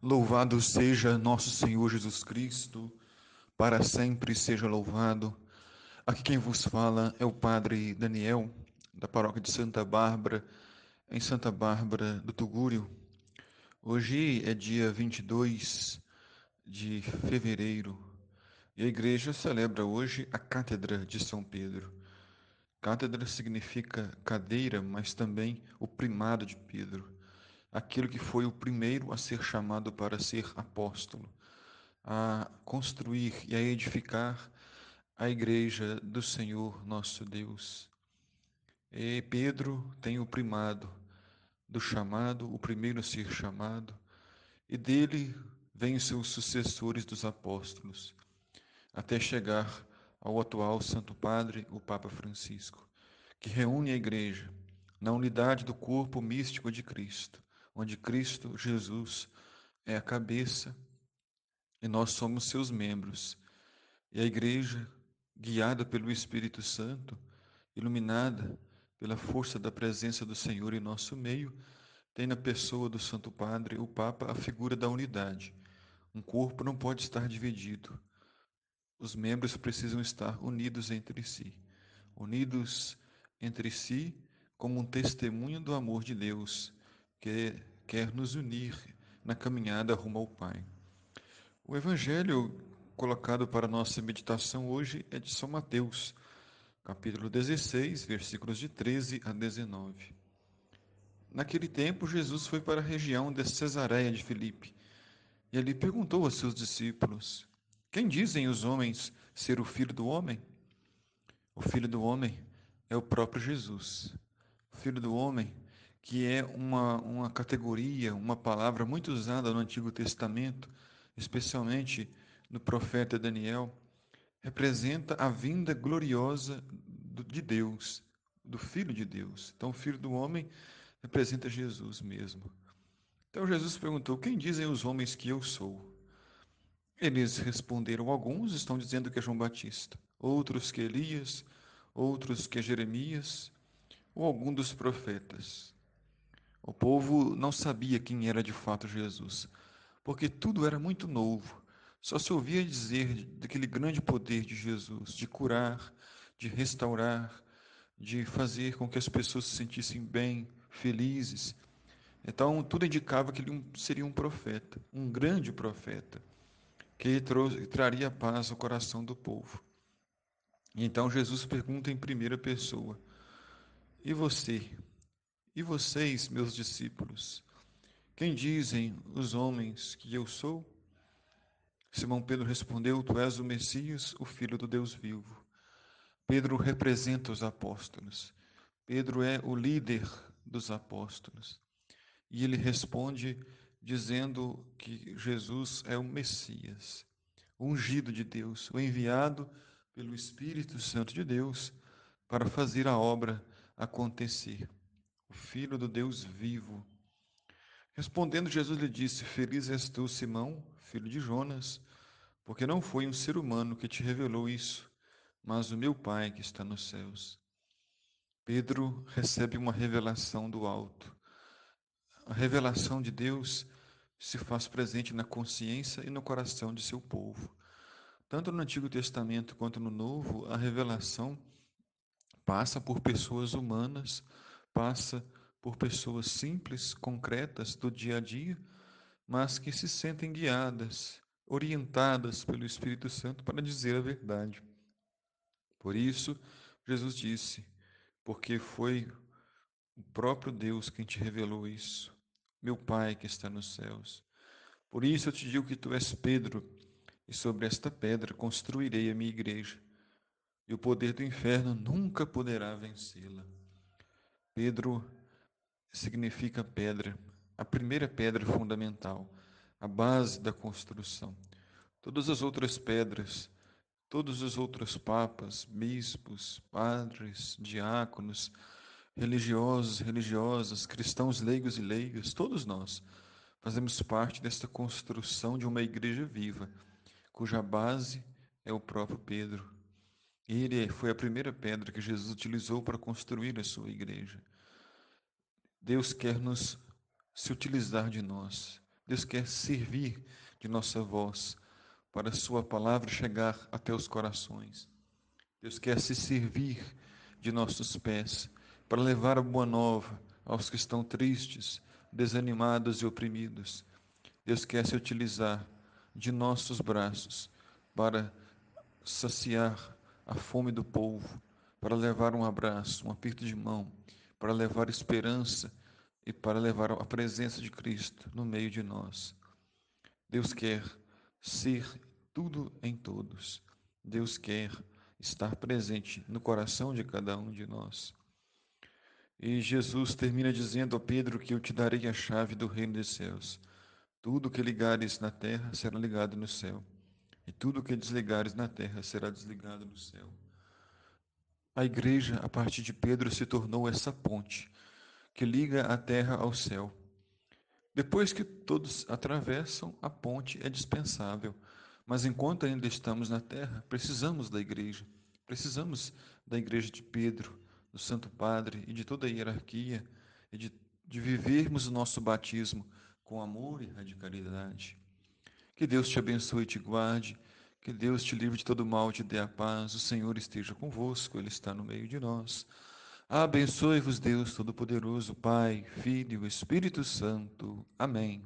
Louvado seja nosso Senhor Jesus Cristo, para sempre seja louvado. Aqui quem vos fala é o Padre Daniel, da paróquia de Santa Bárbara, em Santa Bárbara do Tugúrio. Hoje é dia 22 de fevereiro e a igreja celebra hoje a Cátedra de São Pedro. Cátedra significa cadeira, mas também o primado de Pedro, aquele que foi o primeiro a ser chamado para ser apóstolo, a construir e a edificar a igreja do Senhor nosso Deus. E Pedro tem o primado do chamado, o primeiro a ser chamado, e dele vêm os seus sucessores dos apóstolos, até chegar ao atual Santo Padre, o Papa Francisco, que reúne a igreja na unidade do corpo místico de Cristo, onde Cristo Jesus é a cabeça e nós somos seus membros. E a igreja, guiada pelo Espírito Santo, iluminada pela força da presença do Senhor em nosso meio, tem na pessoa do Santo Padre, o Papa, a figura da unidade. Um corpo não pode estar dividido. Os membros precisam estar unidos entre si como um testemunho do amor de Deus, que quer nos unir na caminhada rumo ao Pai. O evangelho colocado para nossa meditação hoje é de São Mateus, capítulo 16, versículos de 13 a 19. Naquele tempo, Jesus foi para a região de Cesareia de Filipe e ali perguntou aos seus discípulos: Quem dizem os homens ser o Filho do Homem? O Filho do Homem é o próprio Jesus. O Filho do Homem, que é uma categoria, uma palavra muito usada no Antigo Testamento, especialmente no profeta Daniel, representa a vinda gloriosa de Deus, do Filho de Deus. Então, o Filho do Homem representa Jesus mesmo. Então, Jesus perguntou: Quem dizem os homens que eu sou? Eles responderam: Alguns estão dizendo que é João Batista, outros que é Elias, outros que é Jeremias, ou algum dos profetas. O povo não sabia quem era de fato Jesus, porque tudo era muito novo. Só se ouvia dizer daquele grande poder de Jesus, de curar, de restaurar, de fazer com que as pessoas se sentissem bem, felizes. Então, tudo indicava que ele seria um profeta, um grande profeta, que traria paz ao coração do povo. E então, Jesus pergunta em primeira pessoa: E você? E vocês, meus discípulos? Quem dizem os homens que eu sou? Simão Pedro respondeu: Tu és o Messias, o Filho do Deus vivo. Pedro representa os apóstolos. Pedro é o líder dos apóstolos. E ele responde dizendo que Jesus é o Messias, o ungido de Deus, o enviado pelo Espírito Santo de Deus para fazer a obra acontecer. O Filho do Deus vivo. Respondendo, Jesus lhe disse: Feliz és tu, Simão, filho de Jonas, porque não foi um ser humano que te revelou isso, mas o meu Pai que está nos céus. Pedro recebe uma revelação do alto. A revelação de Deus se faz presente na consciência e no coração de seu povo. Tanto no Antigo Testamento quanto no Novo, a revelação passa por pessoas humanas, passa por pessoas simples, concretas do dia a dia, mas que se sentem guiadas, orientadas pelo Espírito Santo para dizer a verdade. Por isso, Jesus disse: Porque foi o próprio Deus quem te revelou isso, meu Pai que está nos céus. Por isso eu te digo que tu és Pedro, e sobre esta pedra construirei a minha igreja, e o poder do inferno nunca poderá vencê-la. Pedro significa pedra, a primeira pedra fundamental, a base da construção. Todas as outras pedras, todos os outros papas, bispos, padres, diáconos, religiosos, religiosas, cristãos leigos e leigas, todos nós fazemos parte desta construção de uma igreja viva, cuja base é o próprio Pedro. Ele foi a primeira pedra que Jesus utilizou para construir a sua igreja. Deus quer se utilizar de nós, Deus quer servir de nossa voz para a sua palavra chegar até os corações. Deus quer se servir de nossos pés para levar a boa nova aos que estão tristes, desanimados e oprimidos. Deus quer se utilizar de nossos braços para saciar a fome do povo, para levar um abraço, um aperto de mão, para levar esperança e para levar a presença de Cristo no meio de nós. Deus quer ser tudo em todos. Deus quer estar presente no coração de cada um de nós. E Jesus termina dizendo a Pedro que eu te darei a chave do reino dos céus. Tudo que ligares na terra será ligado no céu, e tudo que desligares na terra será desligado no céu. A igreja, a partir de Pedro, se tornou essa ponte que liga a terra ao céu. Depois que todos atravessam, a ponte é dispensável. Mas enquanto ainda estamos na terra, precisamos da igreja. Precisamos da igreja de Pedro, do Santo Padre e de toda a hierarquia, e de vivermos o nosso batismo com amor e radicalidade. Que Deus te abençoe e te guarde. Que Deus te livre de todo mal, te dê a paz. O Senhor esteja convosco, Ele está no meio de nós. Abençoe-vos, Deus Todo-Poderoso, Pai, Filho e Espírito Santo. Amém.